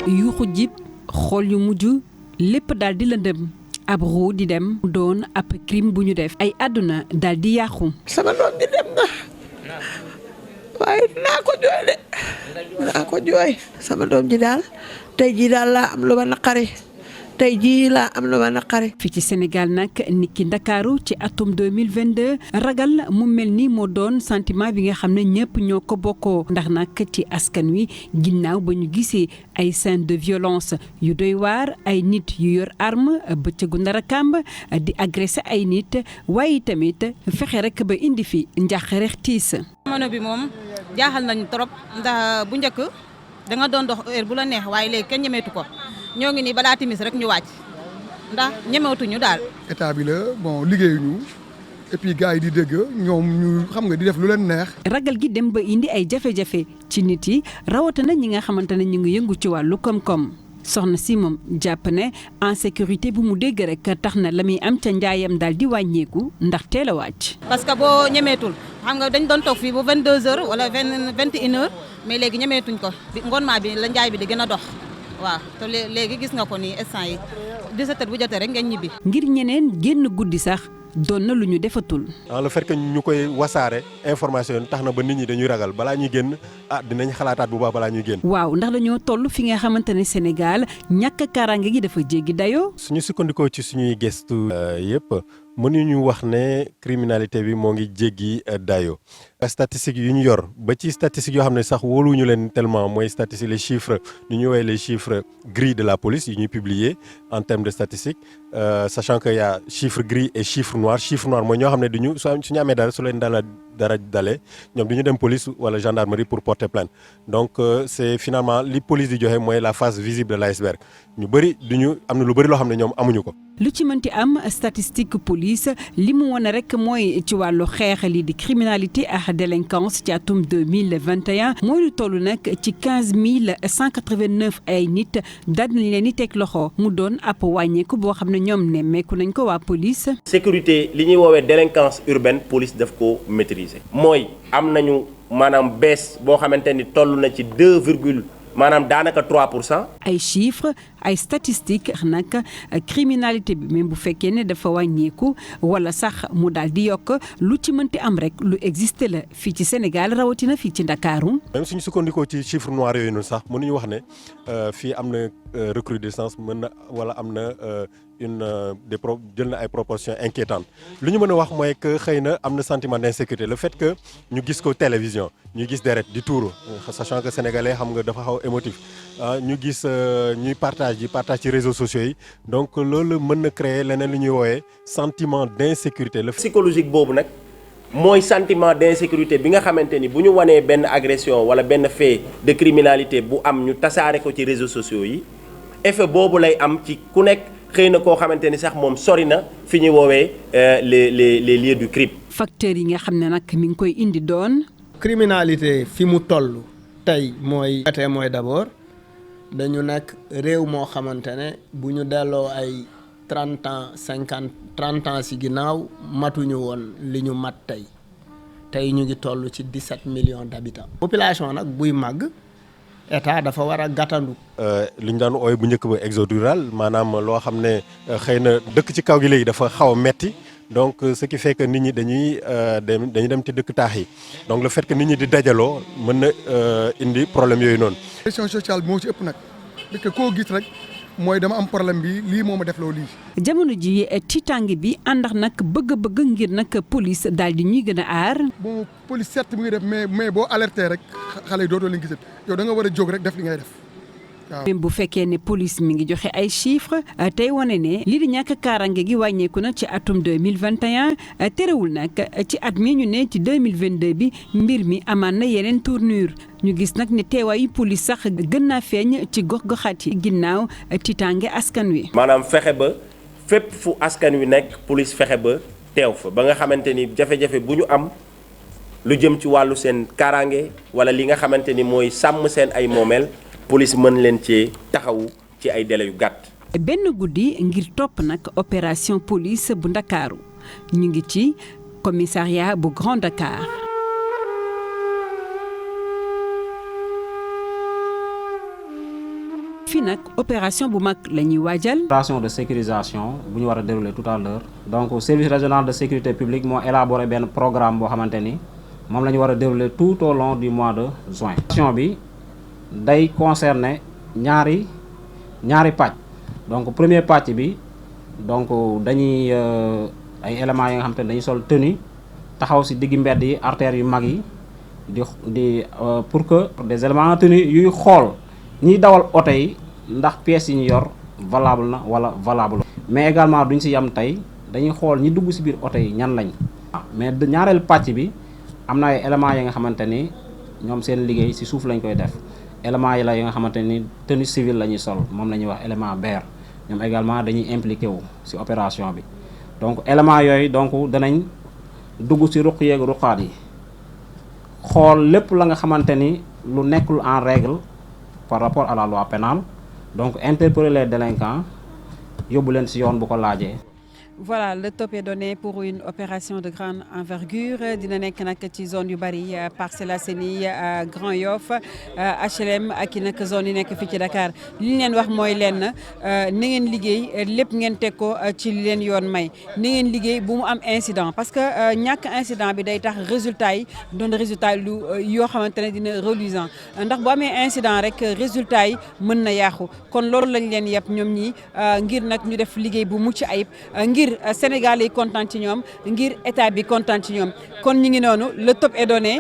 yuuxu jib xool yu mujj lépp daal di lëndëm ab ruu di dem doon ab crime bu ñu def ay àdduna daal di yàqu. sama doom di dem na waaye naa ko jooy sama doom ji daal tey jii daal laa am lu ma naqari fii ci Sénégal nag niki Ndakaaru ci atum 2022 ragal mu mel ni moo doon sentiment bi nga xam ne ñëpp ñoo ko bokkoo ndax nag ci askan wi ginnaaw ba ñu gisee ay scènes de violence yu doy waar ay nit yu yor arme bëccëgu ndara kàmb di agressé ay nit waaye tamit fexe rek ba indi fi njàqare tiis. jamono bi moom jaaxal nañu trop ndax bu njëkk da nga doon dox heure bu la neex waaye léegi kenn ñemeetu ko. ñoo ngi nii balaa timis rek ñu wàcc ndax ñemewtuñu daal. état bi la bon liggéeyuñu et puis gars yi di dégg ñoom ñu xam nga di def lu leen neex. ragal gi dem ba indi ay jafe-jafe ci nit yi rawatina ñi nga xamante ne ñu ngi yëngu ci wàllu koom-koom soxna si moom jàpp ne insécurité bu mu dégg rek tax na la muy am ca njaayam daal di wàññeeku ndax teel a wàcc. parce que boo ñemeetul xam nga dañ doon toog fii ba 22h wala 21h mais léegi ñemeetuñ ko ngoonmaa bi la njaay bi di gën a dox. waaw te léegi gis nga ko nii instant yi 17h bu jotee rek ngeen ñibbi. ngir ñeneen génn guddi sax doon na lu ñu defatul. le fait que ñu koy wasaare information tax na ba nit ñi dañuy ragal balaa ñuy génn dinañ xalaataat bu baax balaa ñuy génn. waaw ndax dañoo toll fi nga xamante ne Sénégal ñàkk kaaraange gi dafa jéggi dayoo. suñu sukkandikoo ci suñuy gëstu yëpp mënuñu wax ne criminalité bi moo ngi jéggi dayoo. statistiques yu ñu yor ba ci statistiques yoo xam ne sax wóoluwuñu leen tellement mooy statistiques les chiffres ñu ñuy woowee les chiffres gris de la police yu ñuy publier en termes de statistiques sachant que y a chiffre gris et chiffre noir mooy ñoo xam ne duñu suñu amee dara su leen dara dalee ñoom du ñu dem police wala gendarmerie pour porter plainte donc c'est finalement li police di joxe mooy la face visible de l'iceberg ñu bëri am na lu bëri loo xam ne ñoom amuñu ko. lu ci mënti am statistique police li mu wane rek mooy ci wàllu xeex lii di criminalité ak délinquance ci atum 2021 mooy lu toll nag ci 15 189 ay nit daal nañ leen di teg loxo mu doon ab wàññeeku boo xam ne ñoom ne meeku nañ ko waa police. sécurité li ñuy woowee délinquance urbaine police daf ko maîtriser. mooy am nañu maanaam baisse boo xamante ni toll na ci 2, maanaam daanaka 3%. ay chiffres ay statistiques nag criminalité bi même bu fekkee ne dafa wàññeeku wala sax mu daal di yokk lu ci mënti am rek lu existé la fii ci Sénégal rawatina fii ci Ndakaaru. même suñu sukkandikoo ci chiffre noir yooyu noonu sax mënuñu wax ne fii am na recrudescence mën na wala am na jël na ay proportions inquiétantes lu ñu mën a wax mooy que xëy na am na sentiment d'insécurité le fait que ñu gis ko télévision ñu gis deret di tuuru sachant que sénégalais xam nga dafa xaw émotif ñu gis ñuy partage ci réseaux sociaux yi donc loolu mën na créer leneen lu ñuy woowee sentiment d'insécurité. psychologique boobu nag mooy sentiment d'insécurité bi nga xamante ni bu ñu wanee benn agression wala benn fait de criminalité bu am ñu tasaare ko ci réseaux sociaux yi effet boobu lay am ci ku nekk xëy na koo xamante ni sax moom sori na fi ñuy woowee les lieux du crime. facteurs yi nga xam ne nag mi ngi koy indi doon. criminalité fi mu toll tey mooy d'abord dañu nekk réew moo xamante ne bu ñu delloo ay 30 ans ci ginnaaw matuñu woon li ñu mat tey ñu ngi toll ci 17 millions d'habitants. population nag buy màgg état dafa war a gàttandu. li ñu daan ooy bu njëkk ba exode rural maanaam loo xam ne xëy na dëkk ci kaw gi léegi dafa xaw a metti donc ce qui fait que nit ñi dañuy dem ci dëkk taax yi donc le fait que nit ñi di dajaloo mën na indi problème yooyu noonu. pression sociale bi moo ci ëpp nag parce que koo gis rek mooy dama am problème bi lii moo ma def loo lii. jamono ji tiitaange bi àndax nag bëgg ngir nag police daal di ñuy gën a aar. bon police certes mu ngi def mais boo alerté rek xale yi dootoo leen gisat yow da nga war a jóg rek def li ngay def. même bu fekkee ne police mi ngi joxe ay chiffres tey wane ne lii di ñàkk kaaraange gi wàññeeku na ci atum 2021 terewul nag ci at mi ñu ne ci 2022 bi mbir mi amaan na yeneen tournure ñu gis nag ne teewaayu police sax gën naa feeñ ci gox-goxaat yi ginnaaw tiitaange askan wi. maanaam fexe ba fépp fu askan wi nekk police fexe ba teew fa ba nga xamante ni jafe-jafe bu ñu am lu jëm ci wàllu seen kaaraange wala li nga xamante ni mooy sàmm seen ay moomeel. police mën leen ci taxawu ci ay délai yu gàtt. benn guddi ngir topp nag opération police bu Ndakaaru ñu ngi ci commissariat bu Grand Dakar. fii nag opération bu mag la ñuy waajal. opération de sécurisation bu ñu war a dérouler tout à l'heure donc service régional de sécurité publique moo élaboré benn programme boo xamante ni moom la ñu war a dérouler tout au long du mois de juin. opération bi day concerner ñaari pàcc donc premier pàcc bi donc dañuy ay éléments yi nga xamante ni dañuy sol tenue taxaw ci diggi mbedd yi artères yu mag yi di pour que des éléments en tenue yuy xool ñiy dawal oto yi ndax pièces yi ñu yor valable na wala valable mais également duñ ci yam tey dañuy xool ñi dugg ci biir oto yi ñan lañ. mais ñaareelu pàcc bi am na ay éléments yi nga xamante ni ñoom seen liggéey ci suuf lañ koy def éléments yi la yi nga xamante ni tenue civile la ñuy sol moom la ñuy wax élément beer ñoom également dañuy impliqué wu ci opération bi donc éléments yooyu donc danañ dugg ci ruq yeeg ruqaat yi xool lépp la nga xamante ni lu nekkul en règle par rapport à la loi pénale donc interpeller les délinquants yóbbu leen ci yoon bu ko laajee. Voilà, le top est donné pour une opération de grande envergure dina nekk nag ci zone yu bari Parcelles Assainies Grand Yoff HLM ak i nag zone yi nekk fii ci Dakar li ñu leen wax mooy leen na ngeen liggéey lépp ngeen teg ko ci li leen yoon may ni ngeen liggéey bu mu am incident parce que ñàkk incident bi day tax résultat yi doon résultat lu yoo xamante ne dina reluisant ndax bu amee incident rek résultat yi mën na yàqu kon loolu lañ leen yëpp ñoom ñi ngir nag ñu def liggéey bu mucc ayib ngir Sénégal yi kontaan ci ñoom ngir état bi kontaan ci ñoom kon ñu ngi noonu le top est donné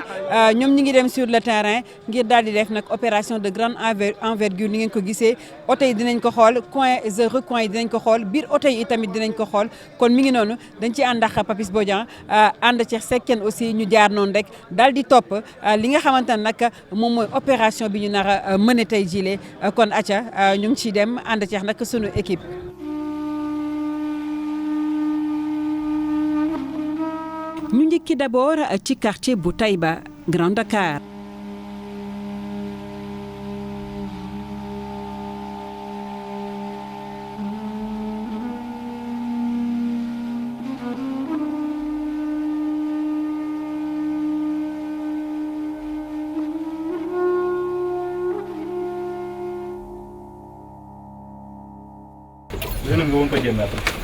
ñoom ñi ngi dem sur le terrain ngir daal di def nag opération de grande envergure ni ngeen ko gisee oto yi dinañ ko xool coin recoin yi dinañ ko xool biir oto yi tamit dinañ ko xool kon mi ngi noonu dañ ci ànd ak Papis Bodian ànd ci Sekken aussi ñu jaar noonu rek daal di topp li nga xamante ne nag moom mooy opération bi ñu nar a mëne tey jile kon acca ñu ngi ciy dem ànd ci nag sunu équipe. ñu njëkki d'abord ci quartier bu Taïba Grand Dakar.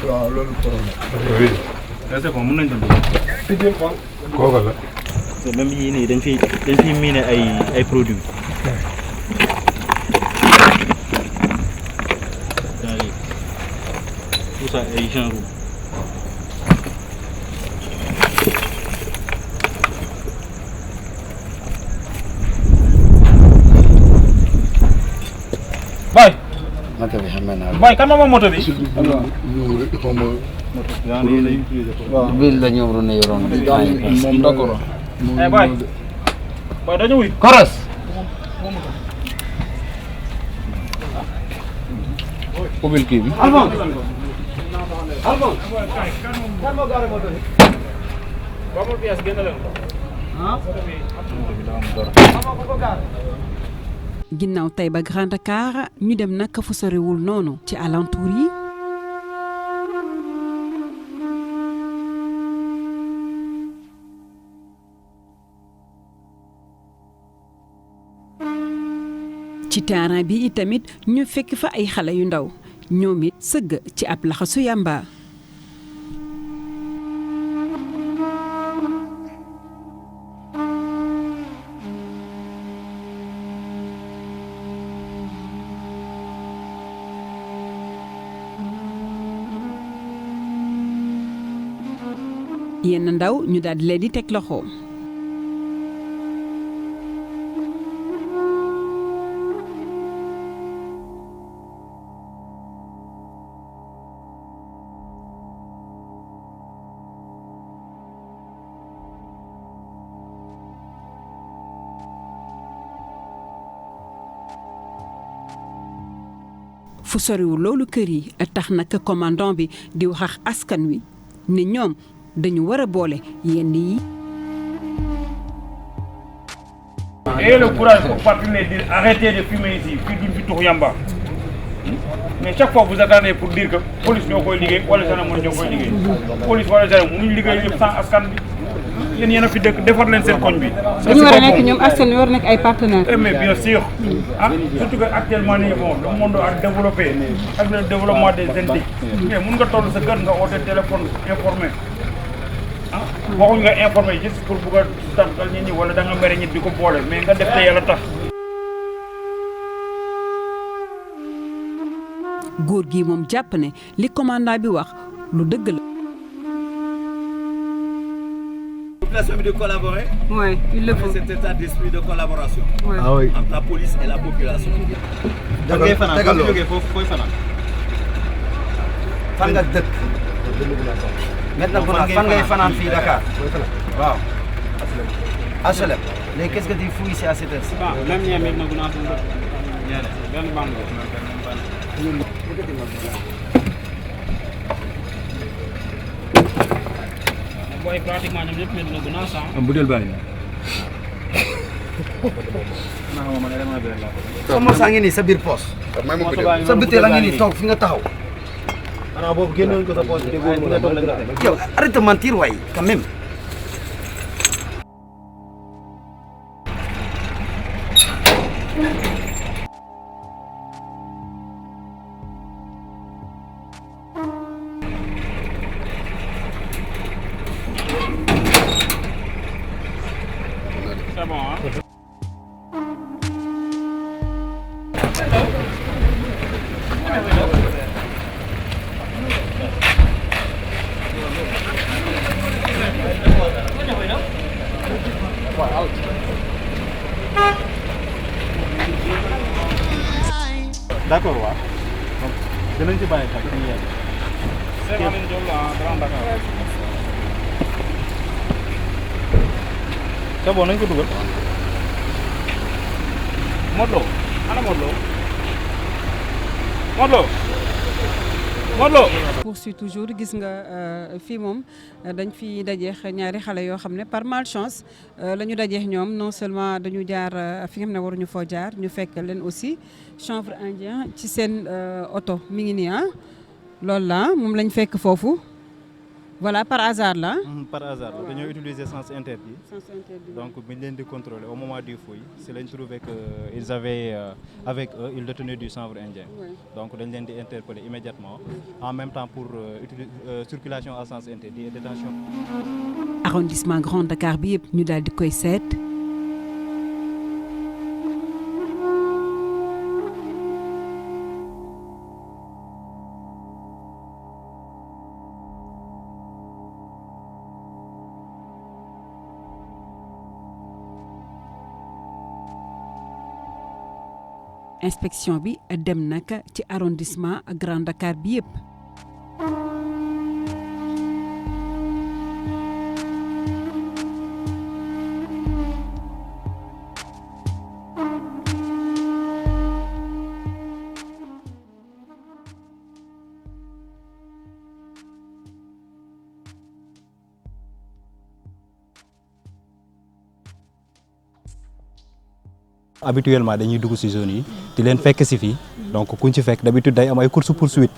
waaw loolu problème. c'est bon mën nañu dem. kooku la. même yii nii dañ fiy miiner ay produits. tout ça ay genre. Boy. moto bi xam naa. Boy kan moom moto bi. waaw bii la ñu waroon a yoroon. moom d'accord. boy. boy dañu wuy. Koros. ubbil kii bi. Alphonse. ginnaaw Taïba Grand Dakar ñu dem nag fu sorewul noonu ci alentour yi. ci terrain bi itamit ñu fekk fa ay xale yu ndaw ñoom it sëgg ci ab laxasu yàmba. yenn ndaw ñu daal di leen di teg loxo. fu soriwul loolu kër yi tax nag commandant bi di wax ak askan wi ne ñoom dañu war a boole yenn yi. Et le courage pour partenaire dire arrêtez de fumer ici fii duñ fi tux yamba mais chaque fois vous attendez pour dire que police ñoo koy liggéey wala gendarmerie ñoo koy liggéey police wala gendarmerie mënuñ liggéey yëpp sans askan bi yéen yéen a fi dëkk defar leen seen koñ bi. dañu war a nekk ñoom askan wi war a nekk ay partenaires. mais bien sûr surtout que actuellement nii bon le monde a développé ak le développement des intiques mais mun nga toll sa kër nga oote téléphone informé waxuñ nga informé juste pour bugg a tàggal nit ñi wala da nga mere nit di ko boole mais nga def te yàlla tax. góor gi moom jàpp ne li commandant bi wax lu dëgg la. Population de collaborer. Oui, il le faut. Cet état d'esprit de collaboration. Oui. Ah oui. Entre la police et la population. da ngay fanaan boo jógee fooy fanaan. fan nga dëkk. maintenant fan ngay fanaan fii Dakar. waaw. HLM. léegi qu'est-ce que tu fous ici à cette heure-ci. même ñeem it nag naa tudd benn bande booy pratiquement ñoom ñëpp Medina Gounass am bu del bàyyi sa morsa ngi nii sa biir poos sa butéel a ngi nii toog fi nga taxaw xanaa boobu génnoon ko sa poos bi yow arrête de mentir waay quand même. c'est bon d'accord waaw donc dinañ ci bàyyi xel ñu yegg. c'est Aline Diop la Grand Dakar. c'est bon nañ ko dugal. Modou Lo ana Modou Lo Modou Lo Modou Lo. poursuit toujours gis nga fii moom dañ fi dajeex ñaari xale yoo xam ne par malchance la ñu dajeex ñoom non seulement dañu jaar fi nga xam ne waruñu foo jaar ñu fekk leen aussi chanvre indien ci seen oto mi ngi nii loolu la moom lañ fekk foofu voilà par hasard la. par hasard la dañoo utiliser sens interdit. sens interdit donc bi ñu leen di contrôler au moment du fouille si lañ trouvé que ils avaient avec eux ils détenaient du chanvre indien. Oui. donc dañ leen di interpeller immédiatement en même temps pour circulation à sens interdit et détention. arrondissement Grand Dakar bi yëpp ñu daal di koy seet. inspection bi dem nag ci arrondissement Grand Dakar bi yëpp. habituellement dañuy dugg ci zone yi di leen fekk ci fii donc kuñ ci fekk d'habitude day am ay course poursuite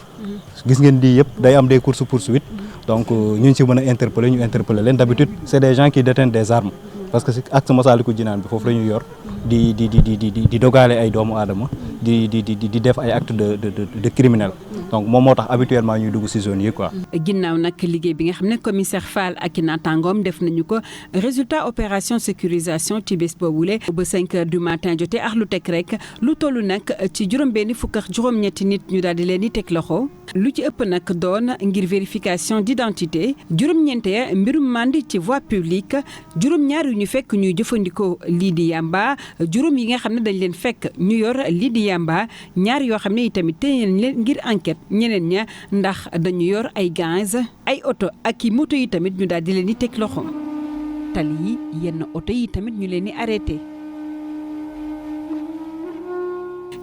gis ngeen di yëpp day am des courses poursuite donc ñu ci mën a interpeller ñu interpeller leen d'habitude c'est des gens qui détiennent des armes parce que ci acte Massalikul Jinaan bi foofu la ñu yor di dogaale ay doomu aadama di def ay actes de criminel donc moom moo tax habituellement ñuy dugg ci zone yi quoi. ginnaaw nag liggéey bi nga xam ne commissaire Fall ak naataangoom def nañu ko résultat opération sécurisation ci bés boobule ba 5 heures du matin jotee ak lu teg rek lu toll nag ci juróom-benni fukk ak juróom-ñetti nit ñu daal di leen di teg loxo lu ci ëpp nag doon ngir vérification d'identité juróom-ñeent ya mbirum mandi ci voie publique juróom-ñaar yu ñu fekk ñuy jëfandikoo lii di yamba juróom yi nga xam ne dañ leen fekk ñu yor lii di yamba ñaar yoo xam ne itamit téye nañ leen ngir enquête ñeneen ña ndax dañu yor ay gaz ay oto ak i moto yi tamit ñu daal di leen di teg loxo tali yi yenn oto yi tamit ñu leen di arrêté.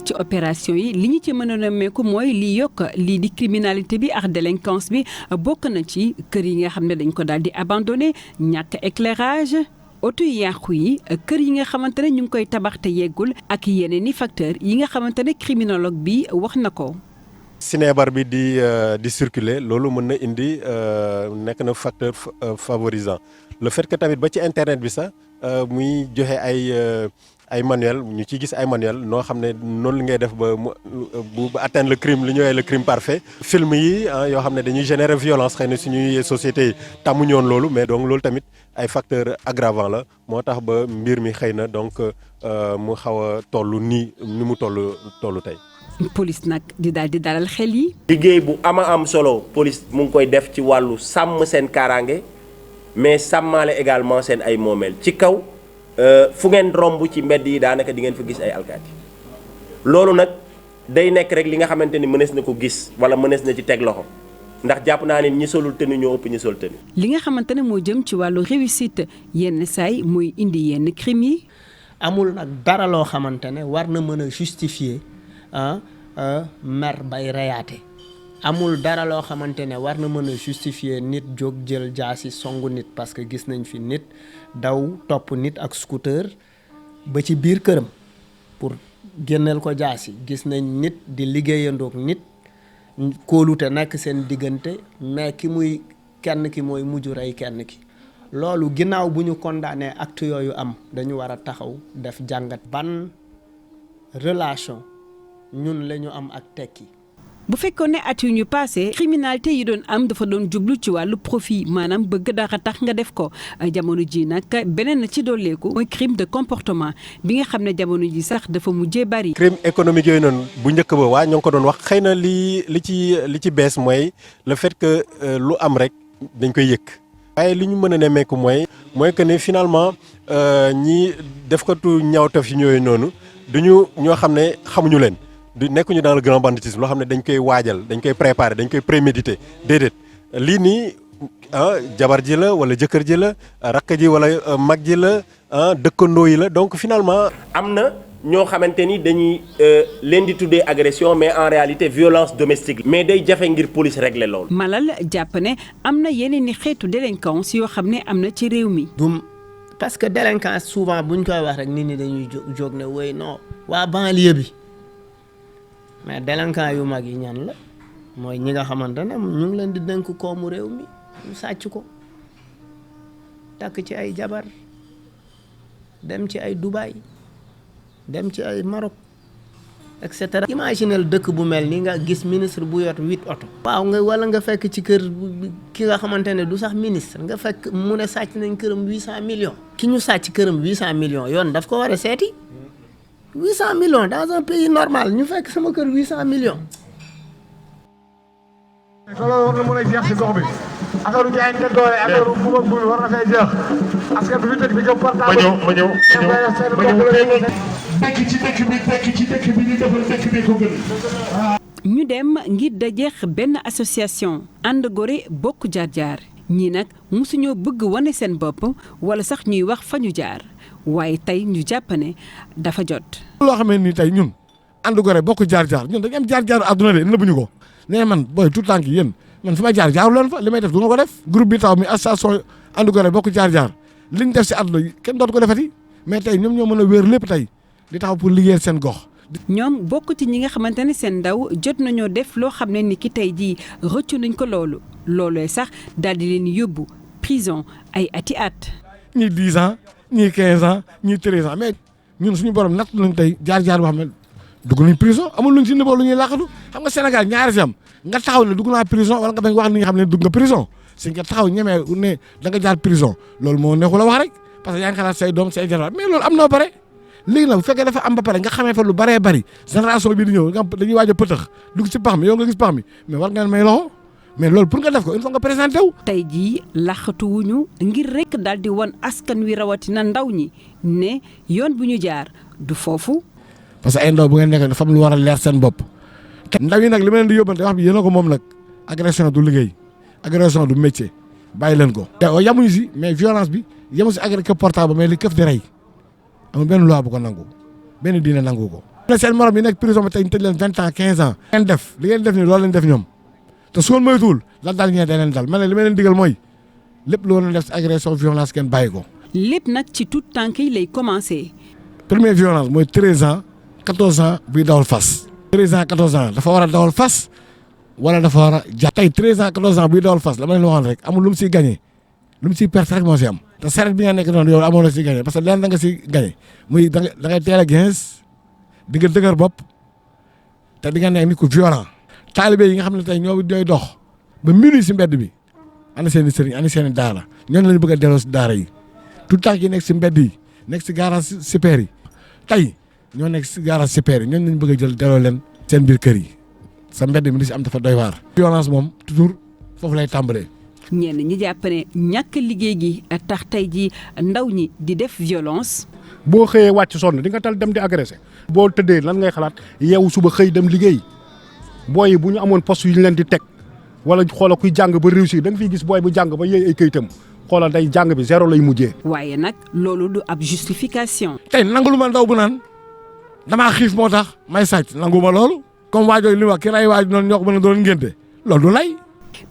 ci opération yi li ñu ci mën a nemmeeku mooy li yokk lii di criminalité bi ak délinquance bi bokk na ci kër yi nga xam ne dañ ko daal di abandonné ñàkk éclairage oto yi yàqu yi kër yi nga xamante ne ñu ngi koy tabax te yeggul ak yeneen i facteurs yi nga xamante ne criminologue bi wax na ko. sinébar bi di circuler loolu mën na indi nekk na facteur favorisant le fait que tamit ba ci internet bi sax muy joxe ay manuel ñu ciy gis ay manuel noo xam ne noonu li ngay def ba bu atteindre le crime li ñu woowee le crime parfait. film yi yoo xam ne dañuy générer violence xëy na suñuy sociétés yi tàmmuñu woon loolu mais donc loolu tamit ay facteurs aggravants la moo tax ba mbir mi xëy na donc mu xaw a toll ni mu toll tey. police nag di daal di dalal xel yi. liggéey bu am solo police mu ngi koy def ci wàllu sàmm seen kaaraange mais sàmmaale également seen ay moomeel ci kaw. fu ngeen romb ci mbedd yi daanaka di ngeen fa gis ay alkaati loolu nag day nekk rek li nga xamante ni mënees na ko gis wala mënees na ci teg loxo ndax jàpp naa ne ñi solul tenue ñoo ëpp ñi sol tenue. li nga xamante ne moo jëm ci wàllu réussite yenn saay muy indi yenn crime yi. amul nag dara loo xamante ne war na mën a justifier mer bay reyaate amul dara loo xamante ne war na mën a justifier nit jóg jël jaasi songu nit parce que gis nañ fi nit daw topp nit ak scooter ba ci biir këram pour génneel ko jaasi gis nañ nit di liggéeyandoog nit kóolute nekk seen diggante mais kenn ki mooy mujj rey kenn ki loolu ginnaaw bu ñu condamné acte yooyu am dañu war a taxaw def jàngat ban relation ñun la ñu am ak tekki. bu fekkoon ne at yu ñu passé criminalité yi doon am dafa doon jublu ci wàllu profit maanaam bëgg dara tax nga def ko jamono ji nag beneen na ci dolleeku mooy crime de comportement bi nga xam ne jamono ji sax dafa mujjee bari. crime économique yooyu noonu bu njëkk ba ñoo ngi ko doon wax xëy na li ci bees mooy le fait que lu am rek dañ koy yëg. waaye li ñu mën a nemmeeku mooy que ne finalement ñi def ko tu ñaawteef yi ñooyu noonu duñu ñoo xam ne xamuñu leen. du nekkuñu dans le grand banditisme loo xam ne dañ koy waajal dañ koy préparer dañ koy préméditer déedéet lii nii jabar ji la wala jëkkër ji la rakk ji wala mag ji la dëkkandoo yi la donc finalement. am na ñoo xamante ni dañuy leen di tuddee agression mais en réalité violence domestique mais day jafe ngir police régler loolu. Malal jàpp ne am na yeneen i xeetu délinquance yoo xam ne am na ci réew mi. parce que délinquance souvent buñ koy wax rek nit ñi dañuy jóg ne woy non waa banlieue bi. mais délinquant yu mag yi ñan la mooy ñi nga xamante ne ñu ngi leen di dénk koomu réew mi ñu sàcc ko takk ci ay jabar dem ci ay Dubaï dem ci ay Maroc et cetera. imaginel dëkk bu mel ni nga gis ministre bu yot 8 oto. waaw wala nga fekk ci kër ki nga xamante ne du sax ministre nga fekk mu ne sàcc nañ këram 800 millions. ki ñu sàcc këram 800 millions yoon daf ko war a seeti. 800 millions dans un pays normal ñu fekk sama kër 800 millions. loolu war na mën a jeex si gox bi affaire jaayante doole affaire bu mag bu war na fay jeex askan bi fi dëkk bi jëm portable. ma ñëw tekki ci dëkk bi ñu defal dëkk bi ko gën. ñu dem ngir dajeex benn association ànd gore bokk jaar-jaar ñii nag mosuñoo bëgg wane seen bopp wala sax ñuy wax fa ñu jaar. waaye tey ñu jàpp ne dafa jot. loo xam ne nii tey ñun ànd gore bokk jaar-jaar ñun dañu am jaar-jaar àdduna de nëbbuñu ko nee man booy tout temps ki yéen man fi may jaar jaaru leen fa li may def du ma ko def. groupe bi taw mi association ànd gore bokk jaar-jaar li ñu def si àdduna kenn dootu ko defati mais tey ñoom ñoo mën a wéer lépp tey di taxaw pour liggéeyal seen gox. ñoom bokk ci ñi nga xamante ne seen ndaw jot nañoo def loo xam ne ni ki tey jii rëccu nañ ko loolee sax daal di leen yóbbu prison ay ati at. ñii 10 ans. ñii 15 ans ñii 13 ans mais ñun suñu borom natt nañ tey jaar-jaar boo xam ne dugg nañ prison amul luñ si nëboo lu ñuy laqatu xam nga Sénégal ñaari fi am nga taxaw ne dugg naa prison wala nga bañ wax ni nga xam ne dugg nga prison si nga taxaw ñemee ne da nga jaar prison loolu moo neexu la wax rek parce que yaa ngi xalaat say doom say jarbaat mais loolu am na ba pare léegi nag bu fekkee dafa am ba pare nga xamee fa lu baree bari génération bi di ñëw nga dañuy waaj a pëtëx dugg si pax mi yow nga gis pax mi mais war ngeen may loxo mais loolu pour nga def ko il faut nga présenté wu. tey jii laxatuwuñu ngir rek daal di wan askan wi rawatina ndaw ñi ne yoon bu ñu jaar du foofu. parce que ay ndaw bu ngeen nekk dafa am lu war a leer seen bopp. ndaw yi nag li ma leen di yóbbante wax bi yéen a ko moom nag agression du liggéey agression du métier bàyyi leen ko. te yamuñu si mais violence bi yamu si agression portable mais li këf di rey amul benn loi bu ko nangu benn diine nangu ko. seen morom yi nekk prison ba tey ñu tëj leen 20 ans 15 ans. li ngeen def ni loolu lañ def ñoom. te su ma moytuwul lan daal ñee da leen dal man li ma leen digal mooy lépp loo leen def si agression violence kenn bàyyi ko. lépp nag ci tout tànk yi lay commencé. première violence mooy 13 ans 14 ans buy dawal fas. 13 ans 14 ans dafa war a dawal fas wala dafa war a ja. tey 13 ans 14 ans buy dawal fas la ma leen waxoon rek amul lu mu siy gagné lu mu siy perte rek moo si am. te saret bi nga nekk noonu yow amoon na si gagné parce que leen da nga si gagné muy da ngay teel a gens di nga dëgër bopp te di nga nekk nit ku violent. taalibe yi nga xam ne tey ñoo doy dox ba minuit si mbedd bi ana seen i sëriñ ana seen i daara ñooñu lañu bëgg a delloo si daara yi tout tànk yi nekk si mbedd yi nekk si garage super yi tey ñoo nekk si garage super yi ñooñu lañu bëgg a jël delloo leen seen biir kër yi sa mbedd mi li si am dafa doy waar. violence moom toujours foofu lay tàmbalee. ñenn ñi jàpp ne ñàkk liggéey gi tax tey ji ndaw ñi di def violence. boo xëyee wàcc sonn di nga tal dem di agressé. boo tëddee lan ngay xalaat yeewu suba xëy dem liggéey booy yi bu ñu amoon poste yu ñu leen di teg wala xoola kuy jàng ba réussir da nga fiy gis booy bu jàng ba yéey ay këyitam xoolal day jàng bi zéro lay mujjee. waaye nag loolu du ab justification. tey nangu lu ma ndaw bu naan damaa xiif moo tax may sàcc nangu ma loolu. comme waajooyu li wax ki ray waaj noonu ñoo ko mën a doon ngénte loolu du lay.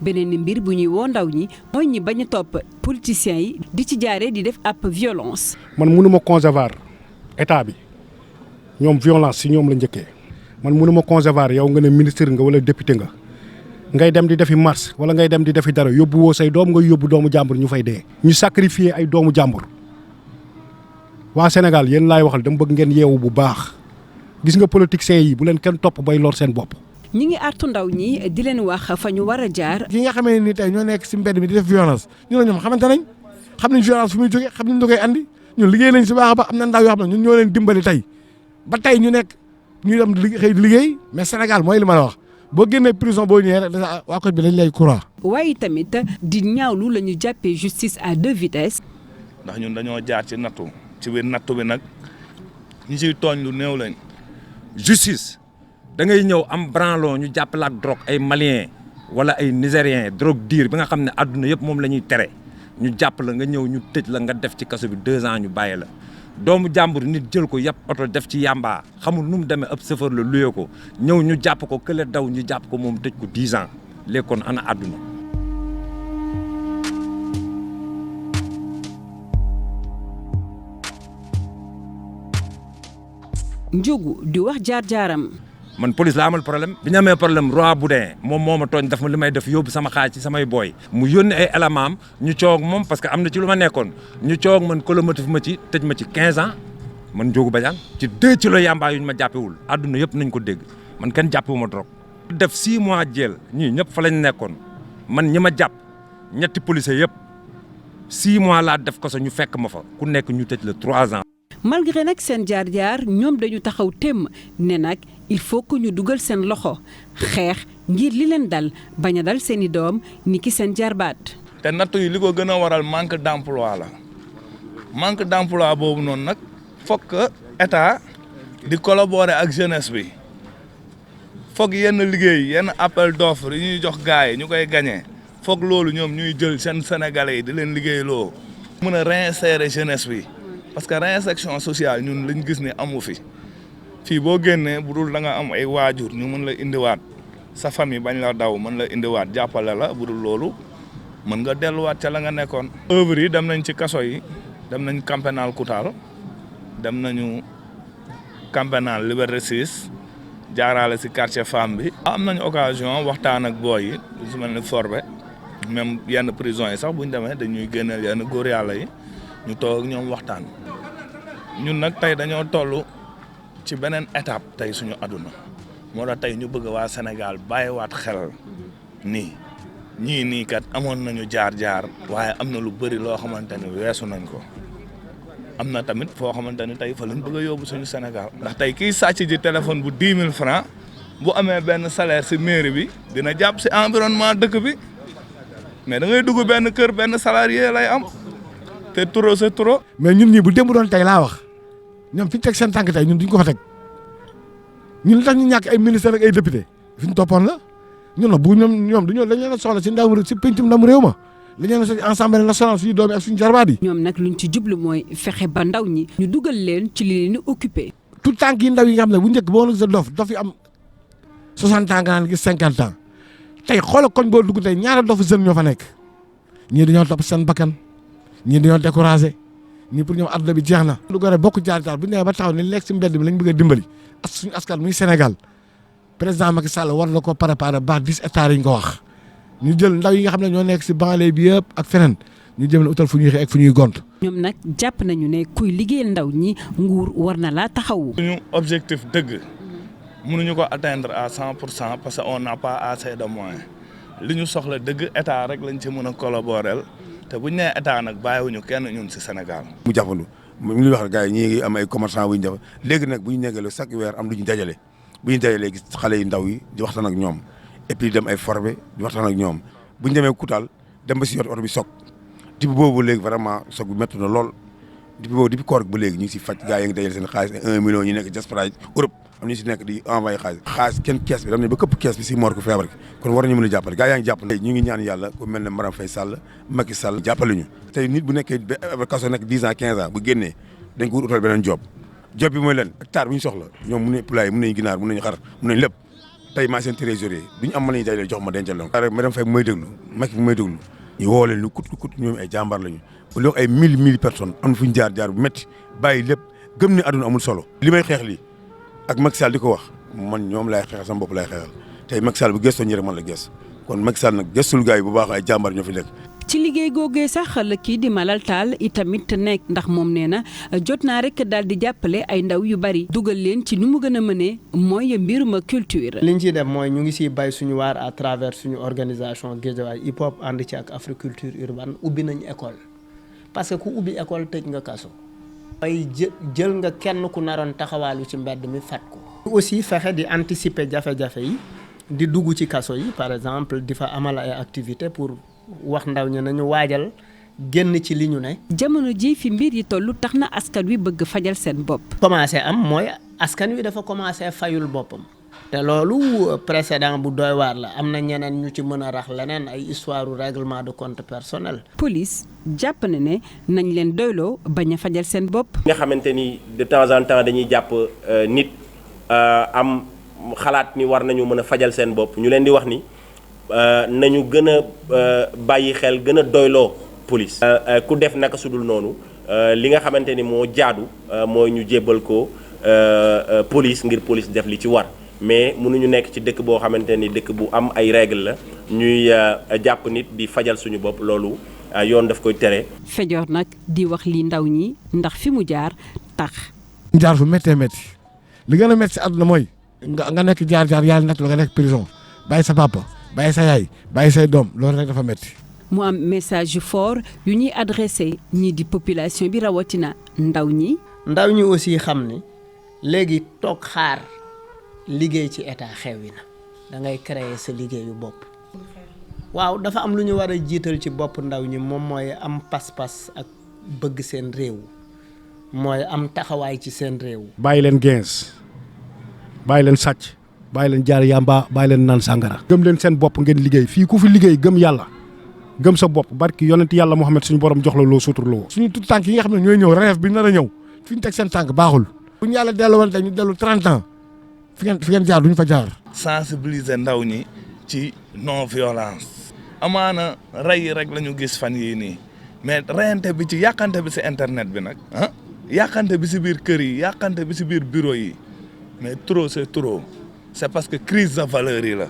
beneen mbir bu ñuy woo ndaw ñi mooy ñi bañ a topp politiciens yi di ci jaaree di def ab violence. man mënu ma conserver état bi ñoom violence si ñoom la njëkkee man mënu ma conserver yow nga ne ministre nga wala député nga ngay dem di defi marche wala ngay dem di defi dara yóbbu woo say doom nga yóbbu doomu jàmbur ñu fay dee. ñu sacrifier ay doomu jàmbur waa Sénégal yéen laay waxal dama bëgg ngeen yeewu bu baax gis nga politiciens yi bu leen kenn topp bay lor seen bopp. ñi ngi artu ndaw ñi di leen wax fa ñu war a jaar. ki nga xamee ni tey ñoo nekk si mbedd mi di def violence ñu ne ñoom xamante nañ xam nañ violence fu muy jógee xam nañ lu koy andi ñun liggéey nañ si baax ba am na ndaw yoo xam ne ñun ñoo leen dimbali tey ba tey ñu nekk ñu dem xëy di liggéey mais Sénégal mooy li ma la wax boo génnee prison boo ñëwee rek waa koñ bi dañ lay courant. waaye tamit di ñaawlu la ñu jàppee justice à deux vitesses. ndax ñun dañoo jaar ci nattu ci biir nattu bi nag ñi ciy tooñ lu néew lañ. justice da ngay ñëw am branlon ñu jàppale ak drogue ay malien wala ay nigérien drogue diir bi nga xam ne àdduna yëpp moom la ñuy tere ñu jàpp la nga ñëw ñu tëj la nga def ci kaso bi 2 ans ñu bàyyi la doomu jàmbur nit jël ko yàpp oto def ci yàmbaa xamul nu mu demee ab chauffeur la luye ko ñëw ñu jàpp ko kële daw ñu jàpp ko moom tëj ko 10 ans léegi kon ana àdduna. Njóogu di wax jaar-jaaram. man police la amal problème bi ñu amee problème roi Boudin moom moo ma tooñ daf ma li may def yóbbu sama xaaj ci samay booy mu yónni ay élément am ñu coog moom parce que am na ci lu ma nekkoon ñu coog man colomotif ma ci tëj ma ci 15 ans man Ndiogou Badiane ci 2 kilos yamba yu ñu ma jàppewul àdduna yëpp nañ ko dégg man kenn jàppewu ma drogue def 6 mois jël ñii ñëpp fa lañ nekkoon man ñi ma jàpp ñetti policiers yëpp 6 mois laa def ko sa ñu fekk ma fa ku nekk ñu tëj la 3 ans. malgré nag seen jaar-jaar ñoom dañu taxaw temm ne nag il faut que ñu dugal seen loxo xeex ngir li leen dal bañ a dal seen i doom ni ki seen jarbaat. te nattu yi li ko gën a waral manque d'emploi la manque d'emploi boobu noonu nag foog que état di collaborer ak jeunesse bi foog yenn liggéey yenn appel d'offre yi ñuy jox gars yi ñu koy gagné foog loolu ñoom ñuy jël seen sénégalais yi di leen liggéeyloo. mën a réinsérer jeunesse bi. parce que réinsertion sociale ñun lañ gis ne amu fi fii boo génnee bu dul da nga am ay waajur ñu mën la indiwaat sa famille bañ la daw mën la indiwaat jàppale la bu dul loolu mën nga delluwaat ca la nga nekkoon. œuvre yi dem nañ ci kaso yi dem nañ camp pénal Koutal dem nañu camp pénal Liberté 6 jaaraale si quartier femme bi. am nañu occasion waxtaan ak booy yi su mel ni Forbe même yenn prison yi sax bu ñu demee dañuy génneel yenn góor yàlla yi. ñu toog ak ñoom waxtaan ñun nag tey dañoo toll ci beneen étape tey suñu àdduna moo tax tey ñu bëgg waa Sénégal bàyyiwaat xel nii ñii nii kat amoon nañu jaar-jaar waaye am na lu bëri loo xamante ni weesu nañ ko am na tamit foo xamante ni tey fa lañ bëgg a yóbbu suñu Sénégal. ndax tey kiy sàcc ji téléphone bu 10 000 francs bu amee benn salaire si mairie bi dina jàpp si environnement dëkk bi mais da ngay dugg benn kër benn salarié lay am. te trop c'est trop. mais ñun ñii bu démb doon tey laa wax ñoom fi ñu teg seen tànk tey ñun duñ ko fa teg ñun li tax ñu ñàkk ay ministère ak ay député fi ñu toppoon la ñun nag bu ñoom dañu leen a soxla si ndaw si pencum ndamu réew ma li ñu leen a soxla assemblée nationale suñu doom yi ak suñu jarbaat yi. ñoom nag luñ ci jublu mooy fexe ba ndaw ñi ñu dugal leen ci li leen di occupé. tout tànk yi ndaw yi nga xam ne bu njëkk boo nag sa dof yi am 60 ans nga naan gis 50 ans tey xoolal koñ boo dugg tey ñaata dof jeune ñoo fa nekk ñii dañoo topp seen bakkan ñii dañoo découragé ñii pour ñoom àdduna bi jeex na. lu gore bokk jaar-jaar bu ñu nee ba taxaw ni lekk si mbedd bi lañ bëgg a dimbali ak suñu askan muy Sénégal président Macky Sall war na ko préparer baax 10 hectares yi ñu ko wax ñu jël ndaw yi nga xam ne ñoo nekk si banlieue bi yëpp ak feneen ñu jëm la utal fu ñuy xëy ak fu ñuy gont. ñoom nag jàpp nañu ne kuy liggéeyal ndaw ñi nguur war na laa taxawu. suñu objectif dëgg mënuñu ko atteindre à 100% parce que on n'a pas assez de moyens li ñu soxla dëgg état rek lañ ci mën a collaborer te bu ñu nee état nag bàyyiwuñu kenn ñun ci Sénégal. mu jàppandu mu ngi wax gars yi ñi ngi am ay commerçant bu ñu def léegi nag bu ñu nekkee chaque weer am lu ñu dajale bu ñu dajalee gis xale yu ndaw yi di waxtaan ak ñoom et puis dem ay forbe di waxtaan ak ñoom bu ñu demee Koutal dem ba si yoon oto bi soog depuis boobu léegi vraiment soog bi métti na lool depuis koor ba léegi ñu ngi si faj gars yi ngi dajale seen xaalis 1 million ñu nekk diaspora Europe am ñu si nekk di envoyé xaalis kenn kees bi dam ne ba këpp kees bi si moor ko feebar gi kon war nañu mën a jàppale gars yaa ngi jàppale ñu ngi ñaan yàlla ku mel ne Marème Faye Sall Macky Sall jàppale ñu tey nit bu nekkee kaso nekk 10 ans 15 ans bu génnee dañ ko utal beneen job bi mooy leen hectare bu ñu soxla ñoom mun nañ poulailler mun nañ ginaar mun nañ xar mun nañ lépp tey maa seen trésorier duñu am mën nañu dajale jox ma dencal la rek Marème Faye bu may déglu Macky bu may déglu ñu woo leen lu kut ñoom ay jàmbaar lañu lu ay 1000 personnes am na fu ñu jaar bu métti bàyyi lépp gëm ne àdduna amul solo li may xeex lii ak Macky Sall di ko wax man ñoom laay xeexal sama bopp laay xeexal tey Macky Sall bu gëstoo ñi rek man la gës kon Macky Sall nag gëstul gars yi bu baax ay jàmbaar ñoo fi nekk. ci liggéey googee sax la kii di Malal Tall itamit nekk ndax moom nee na jot naa rek daal di jàppale ay ndaw yu bari dugal leen ci nu mu gën a mënee mooy mbirum culture. li ñu ciy def mooy ñu ngi siy bay suñu waar à travers suñu organisation Guédiawaye hip hop ànd ci ak Africulture urbaine ubbi nañu école parce que ku ubbi école tëj nga kaso. ay jël nga kenn ku naroon taxawaalu ci mbedd mi fat ko. aussi fexe di anticiper jafe-jafe yi di dugg ci kaso yi par exemple di fa amal ay activités pour wax ndaw ñi nañu waajal génn ci li ñu ne. jamono ji fi mbir yi tollu tax na askan wi bëgg fajal seen bopp. commencé am mooy askan wi dafa commencé fayul boppam. te loolu précédent bu doy waar la am na ñeneen ñu ci mën a rax leneen ay histoire règlement de compte personnel. police jàpp na ne nañ leen doyloo bañ a fajal seen bopp. nga xamante ni de temps en temps dañuy jàpp nit am xalaat ni war nañu mën a fajal seen bopp ñu leen di wax ni nañu gën a bàyyi xel gën a doyloo police. ku def naka sudul noonu li nga xamante ni moo jaadu mooy ñu jébbal ko police ngir police def li ci war. mais mënuñu nekk ci dëkk boo xamante ni dëkk bu am ay règle la ñuy jàpp nit di fajal suñu bopp loolu yoon daf koy tere. Fejoor nag di wax li ndaw ñi ndax fi mu jaar tax. jaar fu méttee métti li gën a métti si àdduna mooy nga nekk jaar yàlla natt la nga nekk prison bàyyi sa papa bàyyi sa yaay bàyyi say doom loolu rek dafa métti. mu am message yu fort yu ñuy adressé ñii di population bi rawatina ndaw ñi. ndaw ñi aussi xam ni léegi toog xaar. liggéey ci état xewi na da ngay créer sa liggéeyu bopp waaw dafa am lu ñu war a jiital ci bopp ndaw ñi moom mooy am pas-pas ak bëgg seen réew mooy am taxawaay ci seen réew. bàyyi leen gens bàyyi leen sàcc bàyyi leen jaar yamba bàyyi leen naan sàngara. gëm leen seen bopp ngeen liggéey fii ku fi liggéey gëm yàlla gëm sa bopp barki yonent yàlla Muhammad suñu borom jox la loo suturloo. suñu tout tànk yi nga xam ne ñooy ñëw rêve bi nar a ñëw fi ñu teg seen tànk baaxul. bu ñu yàlla delluwoon tey ñu dellu 30 ans. fi ngeen jaar duñu fa jaar. sensibiliser ndaw ñi ci non violence. amaana rey rek la ñu gis fan yii nii mais reyante bi ci yàqante bi si internet bi nag ah yàqante bi si biir kër yi yàqante bi si biir bureau yi mais trop c'est trop c'est parce que crise de valeur yi la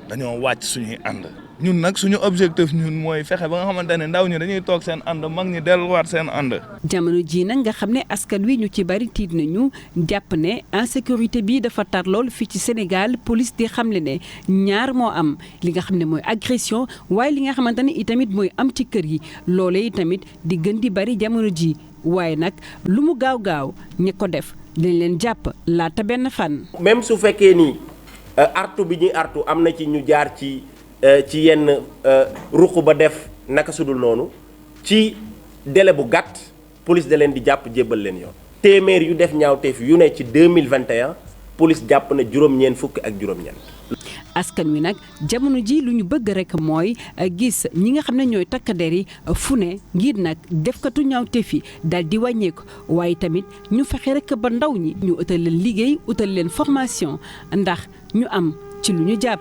dañoo wàcc suñuy ànd. ñun nag suñu objectif ñun mooy fexe ba nga xamante ne ndaw ñi dañuy toog seen ànd mag ñi delluwaat seen ànd. jamono jii nag nga xam ne askan wi ñu ci bari tiit nañu jàpp ne insécurité bi dafa tar lool fii ci Sénégal police di xamle ne ñaar moo am li nga xam ne mooy agression waaye li nga xamante ne itamit mooy am ci kër yi loolee itamit di gën di bari jamono ji waaye nag lu mu gaaw ñi ko def dañ leen jàpp laata benn fan. même su fekkee ni artu bi ñuy artu am na ci ñu jaar ci yenn ruq ba def naka sudul noonu ci délai bu gàtt police da leen di jàpp jébbal leen yoon. téeméer yu def ñaawteef yu ne ci 2021 police jàpp na juróom-ñeent fukk ak juróom-ñeent. askan wi nag jamono ji lu ñu bëgg rek mooy gis ñi nga xam ne ñooy takk der yi fu ne ngir nag defkatu ñaawteef yi daal di wàññeeku waaye tamit ñu fexe rek ba ndaw ñi ñu utal leen liggéey utal leen formation ndax ñu am ci lu ñu jàpp.